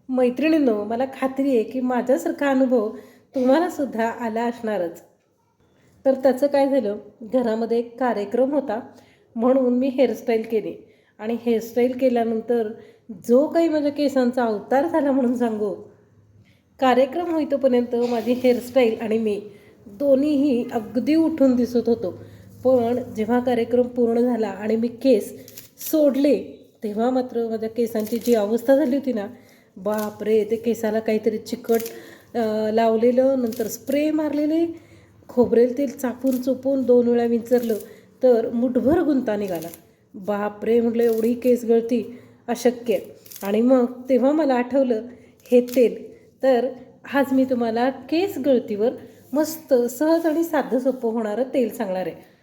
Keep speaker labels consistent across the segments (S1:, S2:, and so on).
S1: मैत्रिणींनो, मला खात्री आहे की माझ्यासारखा अनुभव तुम्हालासुद्धा आला असणारच. तर त्याचं काय झालं, घरामध्ये एक कार्यक्रम होता म्हणून मी हेअरस्टाईल केली आणि हेअरस्टाईल केल्यानंतर जो काही माझ्या केसांचा अवतार झाला म्हणून सांगू. कार्यक्रम होईतोपर्यंत माझी हेअरस्टाईल आणि मी दोन्हीही अगदी उठून दिसत होतो. पण जेव्हा कार्यक्रम पूर्ण झाला आणि मी केस सोडले, तेव्हा मात्र माझ्या केसांची जी अवस्था झाली होती ना, बापरे! ते केसाला काहीतरी चिकट लावलेलं, नंतर स्प्रे मारलेले, खोबरेल तेल चापून चुपून 2 वेळा विंचरलं तर मुठभर गुंता निघाला. बापरे! म्हटलं एवढी केस गळती अशक्य. आणि मग तेव्हा मला आठवलं हे तेल. तर आज मी तुम्हाला केस गळतीवर मस्त सहज आणि साधं सोपं होणारं तेल सांगणार आहे.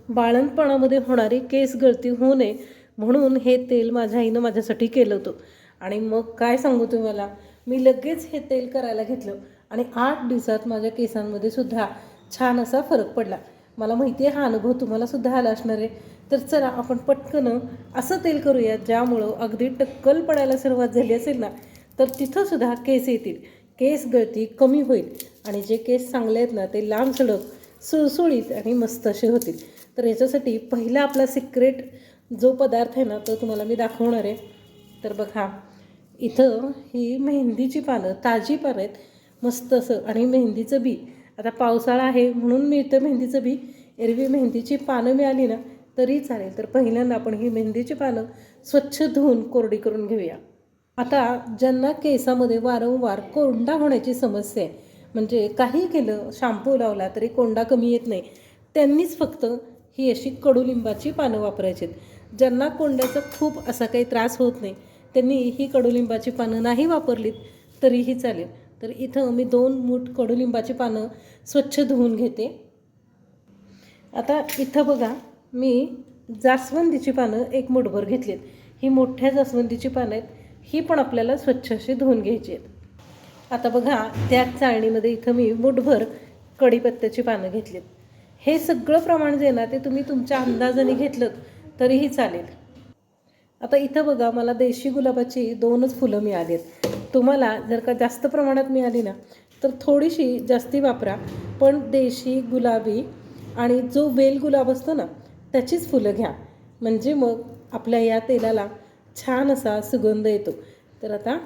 S1: बाळंतपणामध्ये होणारी केस गळती होऊ नये म्हणून हे तेल माझ्या आईनं माझ्यासाठी केलं होतं. आणि मग काय सांगू तुम्हाला, मी लगेच हे तेल करायला घेतलं आणि 8 दिवसात माझ्या केसांमध्ये सुद्धा छान असा फरक पडला. मला माहिती आहे हा अनुभव तुम्हालासुद्धा आला असणार आहे. तर चला आपण पटकन असं तेल करूया ज्यामुळं अगदी टक्कल पडायला सुरुवात झाली असेल ना, तर तिथंसुद्धा केस येतील, केस गळती कमी होईल आणि जे केस चांगले आहेत ना ते लांब सडक सुळसुळीत आणि मस्त असे होतील. तर याच्यासाठी पहिला आपला सिक्रेट जो पदार्थ आहे ना तो तुम्हाला मी दाखवणार आहे. तर बघा, इथं ही मेहंदीची पानं, ताजी पानं आहेत मस्त असं, आणि मेहंदीचं बी. आता पावसाळा आहे म्हणून मिळतं मेहंदीचं बी. एरवी मेहंदीची पानं मिळाली ना तरी चालेल. तर पहिल्यांदा आपण ही मेहंदीची पानं स्वच्छ धुवून कोरडी करून घेऊया. आता ज्यांना केसामध्ये वारंवार कोंडा होण्याची समस्या आहे, म्हणजे काही केलं, शॅम्पू लावला तरी कोंडा कमी येत नाही, त्यांनीच फक्त ही अशी कडुलिंबाची पानं वापरायची आहेत. ज्यांना कोंड्याचा खूप असा काही त्रास होत नाही त्यांनी ही कडुलिंबाची पानं नाही वापरलीत तरीही चालेल. तर इथं मी 2 मूठ कडुलिंबाची पानं स्वच्छ धुवून घेते. आता इथं बघा, मी जास्वंदीची पानं 1 मूठभर घेतलीत. ही मोठ्या जास्वंदीची पानं आहेत, ही पण आपल्याला स्वच्छ अशी धुवून घ्यायची आहेत. आता बघा, त्याच चाळणीमध्ये इथं मी मूठभर कढीपत्त्याची पानं घेतलीत. हे सगळं प्रमाण जे ना ते तुम्ही तुमच्या अंदाजाने घेतलं तरीही चालेल. आता इथं बघा, मला देशी गुलाबाची 2च फुलं मिळाली आहेत. तुम्हाला जर का जास्त प्रमाणात मिळाली ना तर थोडीशी जास्ती वापरा, पण देशी गुलाबी आणि जो वेल गुलाब असतो ना त्याचीच फुलं घ्या, म्हणजे मग आपल्या या तेलाला छान असा सुगंध येतो. तर आता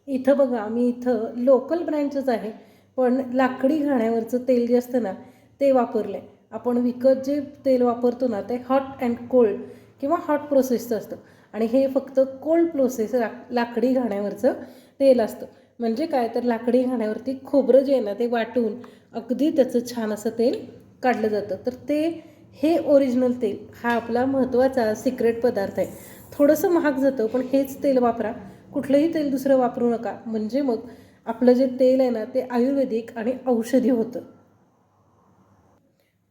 S1: इथं बघा, मी इथं लोकल ब्रँडचंच आहे, पण लाकडी घाण्यावरचं तेल जे असतं ना ते वापरलं आहे. आपण विकत जे तेल वापरतो ना ते हॉट अँड कोल्ड किंवा हॉट प्रोसेसचं असतं आणि हे फक्त कोल्ड प्रोसेस लाकडी घाण्यावरचं तेल असतं. म्हणजे काय, तर लाकडी घाण्यावरती खोबरं जे आहे ना ते वाटून अगदी त्याचं छान असं तेल काढलं जातं. तर हे ओरिजिनल तेल हा आपला महत्त्वाचा सिक्रेट पदार्थ आहे. थोडंसं महाग जातं पण हेच तेल वापरा, कुठलंही तेल दुसरं वापरू नका, म्हणजे मग आपलं जे तेल आहे ना ते आयुर्वेदिक आणि औषधी होतं.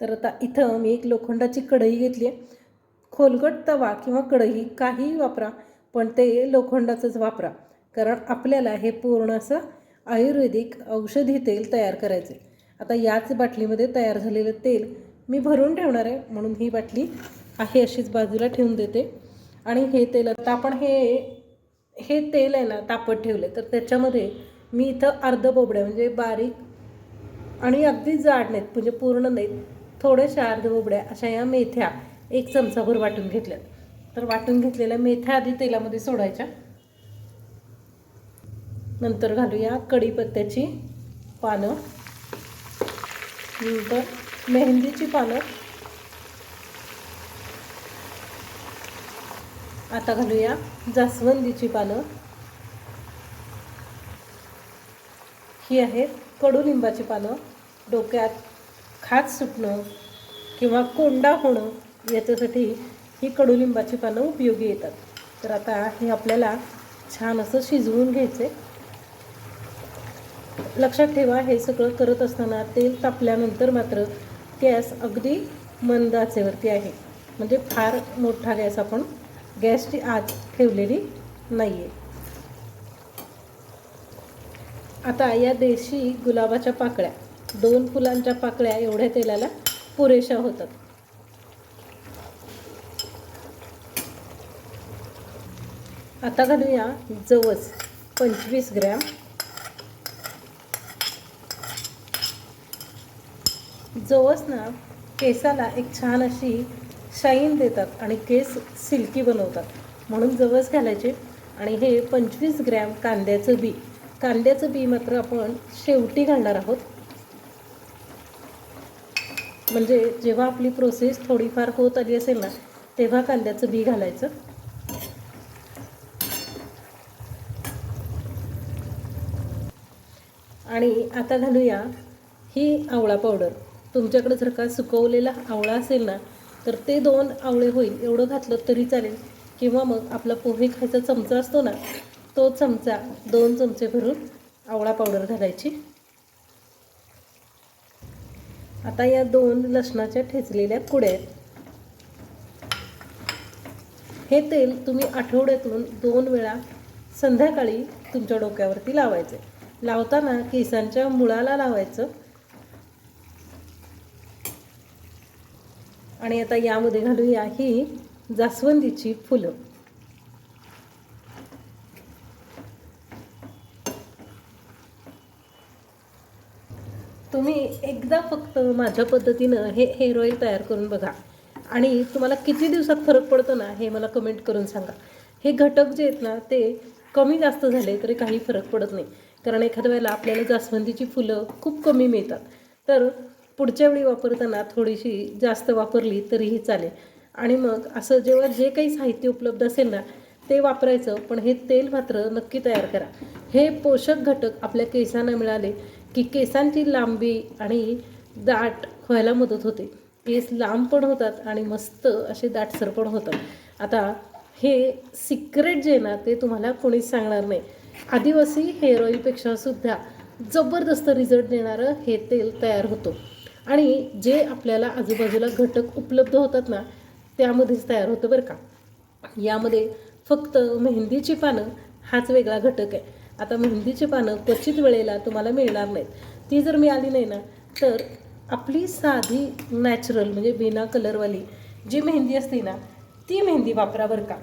S1: तर आता इथं मी एक लोखंडाची कढई घेतली आहे. खोलगट तवा किंवा कढई काहीही वापरा, पण ते लोखंडाचंच वापरा, कारण आपल्याला हे पूर्ण असं आयुर्वेदिक औषधी तेल तयार करायचं आहे. आता याच बाटलीमध्ये तयार झालेलं तेल मी भरून ठेवणार आहे, म्हणून ही बाटली आहे अशीच बाजूला ठेवून देते. आणि हे तेल आता आपण हे तेल आहे ना तापत ठेवले, तर त्याच्यामध्ये मी इथं अर्ध बोबड्या, म्हणजे बारीक आणि अगदी जाड नाहीत, म्हणजे पूर्ण नाहीत, थोड्याशा अर्ध बोबड्या अशा या मेथ्या 1 चमचाभर वाटून घेतल्यात. तर वाटून घेतलेल्या मेथ्या आधी तेलामध्ये सोडायच्या. नंतर घालूया कढीपत्त्याची पानं, नंतर मेहंदीची पानं. आता घालूया जास्वंदीची पानं. ही आहेत कडुलिंबाची पानं. डोक्यात खाज सुटणं किंवा कोंडा होणं याच्यासाठी ही कडुलिंबाची पानं उपयोगी येतात. तर आता हे आपल्याला छान असं शिजवून घ्यायचे. लक्षात ठेवा, हे सगळं करत असताना तेल तापल्यानंतर मात्र गॅस अगदी मंद आचेवरती आहे, म्हणजे फार मोठा गॅस आपण गॅसची आच ठेवलेली नाही आहे. आता या देशी गुलाबाच्या पाकळ्या, 2 फुलांच्या पाकळ्या एवढ्या तेलाला पुरेशा होतात. 。 . 。 . . . . . . . . . . . . . . . . . . . . . . . . . . . . . . . . . 。 . . 。 . . 。 . 。 . . 。 . . 。 . . . 。 . 。 . आता घालूया जवस 25 ग्रॅम. जवस ना केसाला एक छान अशी शाईन देतात आणि केस सिल्की बनवतात, म्हणून जवस घालायचे. आणि हे 25 ग्रॅम कांद्याचं बी. कांद्याचं बी मात्र आपण शेवटी घालणार आहोत, म्हणजे जेव्हा आपली प्रोसेस थोडीफार होत आली असेल ना तेव्हा कांद्याचं बी घालायचं. आणि आता घालूया ही आवळा पावडर. तुमच्याकडे जर का सुकवलेला आवळा असेल ना तर ते 2 आवळे होईल एवढं घातलं तरी चालेल, किंवा मग आपला पोहे खायचा चमचा असतो ना तो चमचा 2 चमचे भरून आवळा पावडर घालायची. आता या 2 लसणाच्या ठेचलेल्या कुड्या आहेत. हे तेल तुम्ही आठवड्यातून 2 वेळा संध्याकाळी तुमच्या डोक्यावरती लावायचे. लावताना केसांच्या मुळाला लावायचं. आणि आता यामध्ये घालूया ही जास्वंदीची फुलं. तुम्ही एकदा फक्त माझ्या पद्धतीनं हे हेअर ऑइल तयार करून बघा आणि तुम्हाला किती दिवसात फरक पडतो ना हे मला कमेंट करून सांगा. हे घटक जे आहेत ना ते कमी जास्त झाले तरी काही फरक पडत नाही, कारण एखाद्या वेळेला आपल्याला जास्वंदीची फुलं खूप कमी मिळतात, तर पुढच्या वेळी वापरताना थोडीशी जास्त वापरली तरीही चालेल. आणि मग असं जेव्हा जे काही साहित्य उपलब्ध असेल ना ते वापरायचं, पण हे तेल मात्र नक्की तयार करा. हे पोषक घटक आपल्या केसांना मिळाले की केसांची लांबी आणि दाट व्हायला मदत होते. केस लांब पण होतात आणि मस्त असे दाटसर पण होतात. आता हे सिक्रेट जे आहे ना ते तुम्हाला कोणीच सांगणार नाही. आदिवासी हेअर ऑइलपेक्षा सुद्धा जबरदस्त रिझल्ट देणारं हे तेल तयार होतं. आणि जे आपल्याला आजूबाजूला घटक उपलब्ध होतात ना त्यामध्येच तयार होतं बरं का. यामध्ये फक्त मेहंदीची पानं हाच वेगळा घटक आहे. आता मेहंदीची पानं क्वचित वेळेला तुम्हाला मिळणार नाहीत. ती जर मिळाली नाही ना तर आपली साधी नॅचरल म्हणजे बिना कलरवाली जी मेहंदी असते ना ती मेहंदी वापरा बरं का.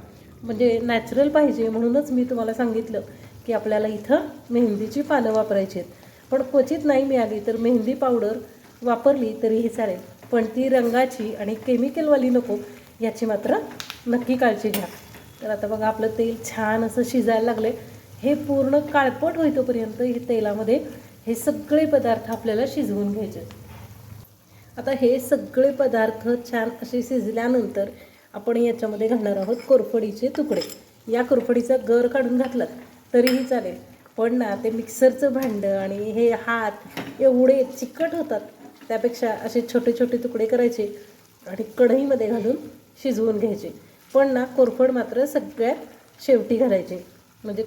S1: म्हणजे नॅचरल पाहिजे म्हणूनच मी तुम्हाला सांगितलं की आपल्याला इथं मेहंदीची पानं वापरायची आहेत. पण क्वचित नाही मिळाली तर मेहंदी पावडर वापरली तरीही चालेल, पण ती रंगाची आणि केमिकलवाली नको याची मात्र नक्की काळजी घ्या. तर आता बघा आपलं तेल छान असं शिजायला लागले. हे पूर्ण काळपट होईतोपर्यंत हे तेलामध्ये हे सगळे पदार्थ आपल्याला शिजवून घ्यायचे. आता हे सगळे पदार्थ छान असे शिजल्यानंतर आपण याच्यामध्ये घालणार आहोत कोरफडीचे तुकडे. या कोरफडीचा गर काढून घातलात तरीही चालेल, पण ना ते मिक्सरचं भांडं आणि हे हात एवढे चिकट होतात, त्यापेक्षा असे छोटे छोटे तुकडे करायचे आणि कढईमध्ये घालून शिजवून घ्यायचे. पण ना कोरफड मात्र सगळ्यात शेवटी घालायचे, म्हणजे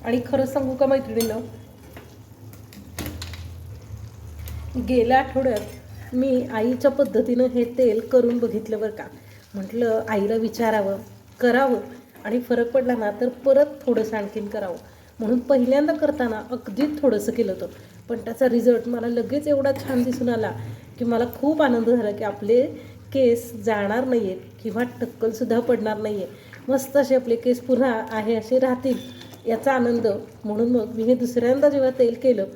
S1: आणि खरं सांगू का मैत्रिणींनो, गेल्या आठवड्यात मी आईच्या पद्धतीनं हे तेल करून बघितलं बरं का. म्हटलं आईला विचारावं, करावं, आणि फरक पडला ना तर परत थोडंसं आणखीन करावं. म्हणून पहिल्यांदा करताना अगदीच थोडंसं केलं होतं, पण त्याचा रिझल्ट मला लगेच एवढा छान दिसून आला की मला खूप आनंद झाला की आपले केस जाणार नाही आहेत किंवा टक्कलसुद्धा पडणार नाही आहे. मस्त असे आपले केस पुन्हा आहे असे राहतील याचा आनंद. म्हणून मग मी हे दुसऱ्यांदा जेव्हा तेल केलं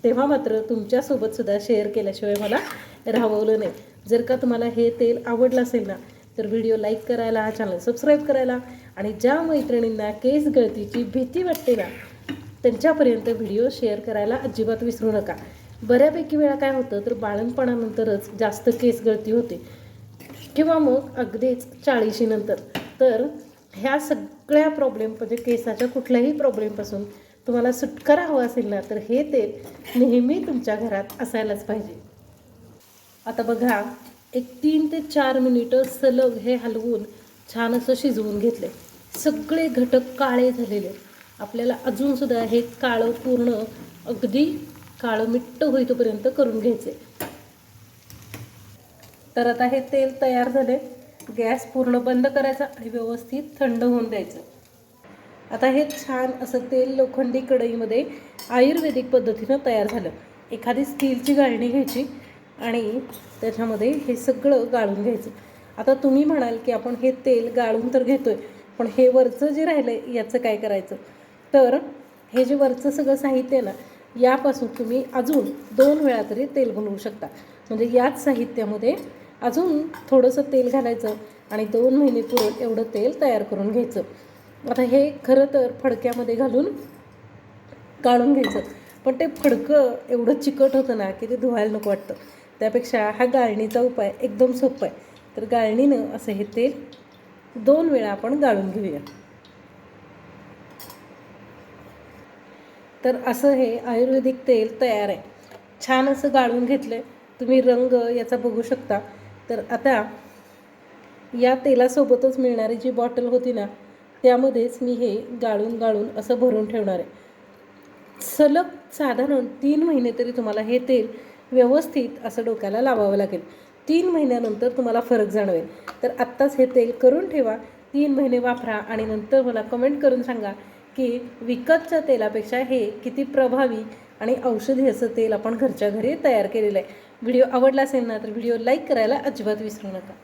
S1: तेव्हा मात्र तुमच्यासोबतसुद्धा शेअर केल्याशिवाय मला राहवलं नाही. जर का तुम्हाला हे तेल आवडलं असेल ना तर व्हिडिओ लाईक करायला, चॅनल सबस्क्राईब करायला, आणि ज्या मैत्रिणींना केस गळतीची भीती वाटते ना त्यांच्यापर्यंत व्हिडिओ शेअर करायला अजिबात विसरू नका. बऱ्यापैकी वेळा काय होतं तर बाळंतपणानंतरच जास्त केस गळती होते किंवा मग अगदीच 40शी नंतर. तर ह्या सगळ्या प्रॉब्लेम म्हणजे केसाच्या कुठल्याही प्रॉब्लेमपासून तुम्हाला सुटकारा हवा असेल ना तर हे तेल नेहमी तुमच्या घरात असायलाच पाहिजे. आता बघा एक 3 ते 4 मिनिटं सलग हे हलवून छान असं शिजवून घेतले. सगळे घटक काळे झालेले. आपल्याला अजूनसुद्धा हे काळं पूर्ण अगदी काळं मिट्ट होईतोपर्यंत करून घ्यायचे. तर आता हे तेल तयार झाले. गॅस पूर्ण बंद करायचा आणि व्यवस्थित थंड होऊन द्यायचं. आता हे छान असं तेल लोखंडी कढईमध्ये आयुर्वेदिक पद्धतीनं तयार झालं. एखादी स्टीलची गाळणी घ्यायची आणि त्याच्यामध्ये हे सगळं गाळून घ्यायचं. आता तुम्ही म्हणाल की आपण हे तेल गाळून तर घेतोय, पण हे वरचं जे राहिलं आहे याचं काय करायचं? तर हे जे वरचं सगळं साहित्य आहे ना, यापासून तुम्ही अजून 2 वेळा तरी तेल बनवू शकता. म्हणजे याच साहित्यामध्ये अजून थोडंसं तेल घालायचं आणि 2 महिने पुरेल एवढं तेल तयार करून घ्यायचं. आता हे खरं तर फडक्यामध्ये घालून गाळून घ्यायचं, पण ते फडकं एवढं चिकट होतं ना की ते धुवायला नको वाटतं. त्यापेक्षा हा गाळणीचा उपाय एकदम सोपा आहे. तर गाळणीनं असं हे तेल 2 वेळा आपण गाळून घेऊया. तर असं हे आयुर्वेदिक तेल तयार आहे. छान असं गाळून घेतलं आहे. तुम्ही रंग याचा बघू शकता. तर आता या तेलासोबतच मिळणारी जी बॉटल होती ना, त्यामध्येच मी हे गाळून गाळून असं भरून ठेवणार आहे. सलग साधारण 3 महिने तरी तुम्हाला हे तेल व्यवस्थित असं डोक्याला लावावं लागेल. 3 महिन्यानंतर तुम्हाला फरक जाणवेल. तर आत्ताच हे तेल करून ठेवा, 3 महिने वापरा आणि नंतर मला कमेंट करून सांगा की विकतच्या तेलापेक्षा हे किती प्रभावी आणि औषधी असं तेल आपण घरच्या घरी तयार केलेलं आहे. व्हिडिओ आवडला असेल ना, तर व्हिडिओ लाईक करायला अजिबात विसरू नका.